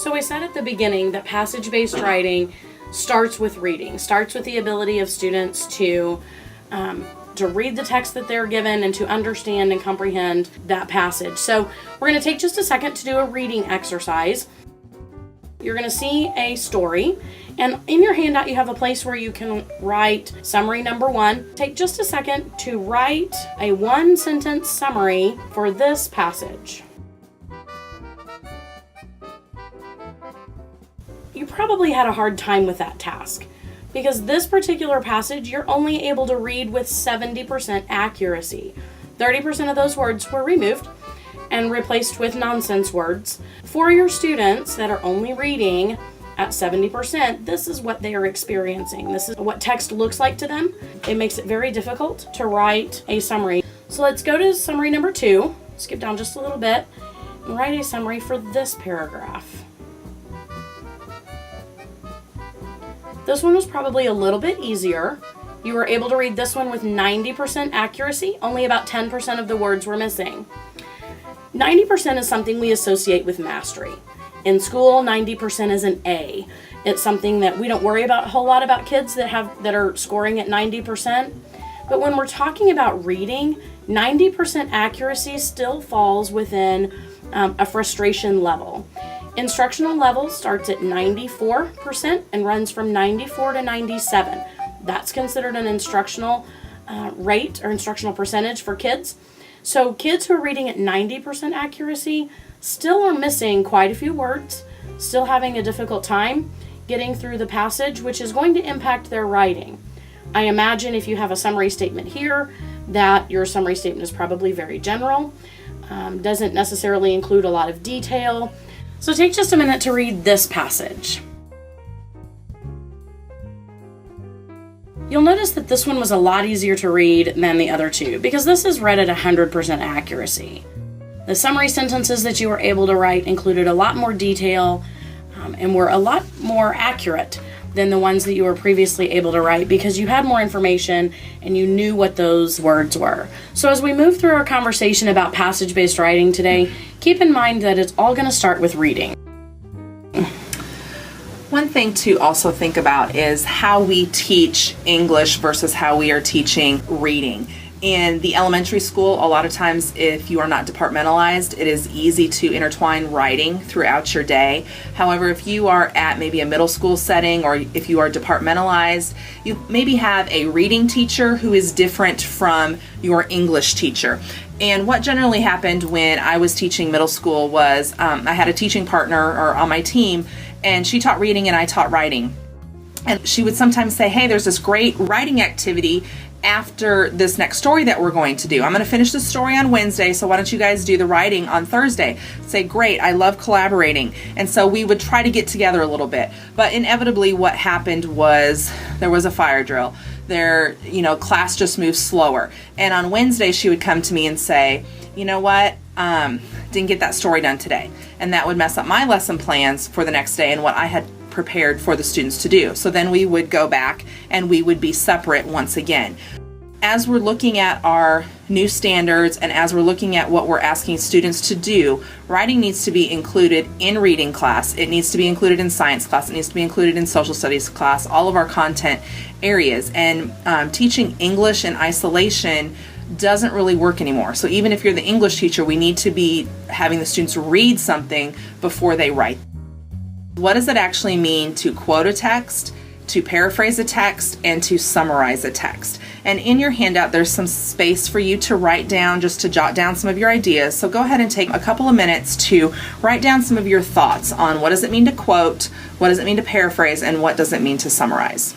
So we said at the beginning that passage-based writing starts with reading, starts with the ability of students to read the text that they're given and to understand and comprehend that passage. So we're going to take just a second to do a reading exercise. You're going to see a story, and in your handout you have a place where you can write summary number 1. Take just a second to write a 1-sentence summary for this passage. You probably had a hard time with that task, because this particular passage you're only able to read with 70% accuracy. 30% of those words were removed and replaced with nonsense words. For your students that are only reading at 70%, this is what they are experiencing. This is what text looks like to them. It makes it very difficult to write a summary. So let's go to summary number 2, skip down just a little bit, and write a summary for this paragraph. This one was probably a little bit easier. You were able to read this one with 90% accuracy. Only about 10% of the words were missing. 90% is something we associate with mastery. In school, 90% is an A. It's something that we don't worry about a whole lot about kids that are scoring at 90%. But when we're talking about reading, 90% accuracy still falls within a frustration level. Instructional level starts at 94% and runs from 94 to 97. That's considered an instructional rate or instructional percentage for kids. So kids who are reading at 90% accuracy still are missing quite a few words, still having a difficult time getting through the passage, which is going to impact their writing. I imagine if you have a summary statement here, that your summary statement is probably very general, doesn't necessarily include a lot of detail. So take just a minute to read this passage. You'll notice that this one was a lot easier to read than the other two because this is read at 100% accuracy. The summary sentences that you were able to write included a lot more detail and were a lot more accurate than the ones that you were previously able to write because you had more information and you knew what those words were. So as we move through our conversation about passage-based writing today, keep in mind that it's all going to start with reading. One thing to also think about is how we teach English versus how we are teaching reading. In the elementary school, a lot of times if you are not departmentalized, it is easy to intertwine writing throughout your day. However, if you are at maybe a middle school setting or if you are departmentalized, you maybe have a reading teacher who is different from your English teacher. And what generally happened when I was teaching middle school was I had a teaching partner on my team, and she taught reading and I taught writing. And she would sometimes say, hey, there's this great writing activity after this next story that we're going to do. I'm going to finish the story on Wednesday, so why don't you guys do the writing on Thursday? Say, great, I love collaborating. And so we would try to get together a little bit. But inevitably what happened was there was a fire drill. Class just moved slower. And on Wednesday she would come to me and say, you know what, didn't get that story done today. And that would mess up my lesson plans for the next day and what I had prepared for the students to do. So then we would go back and we would be separate once again. As we're looking at our new standards and as we're looking at what we're asking students to do, writing needs to be included in reading class. It needs to be included in science class. It needs to be included in social studies class, all of our content areas. And teaching English in isolation doesn't really work anymore. So even if you're the English teacher, we need to be having the students read something before they write. What does it actually mean to quote a text, to paraphrase a text, and to summarize a text? And in your handout, there's some space for you to write down, just to jot down some of your ideas. So go ahead and take a couple of minutes to write down some of your thoughts on what does it mean to quote, what does it mean to paraphrase, and what does it mean to summarize.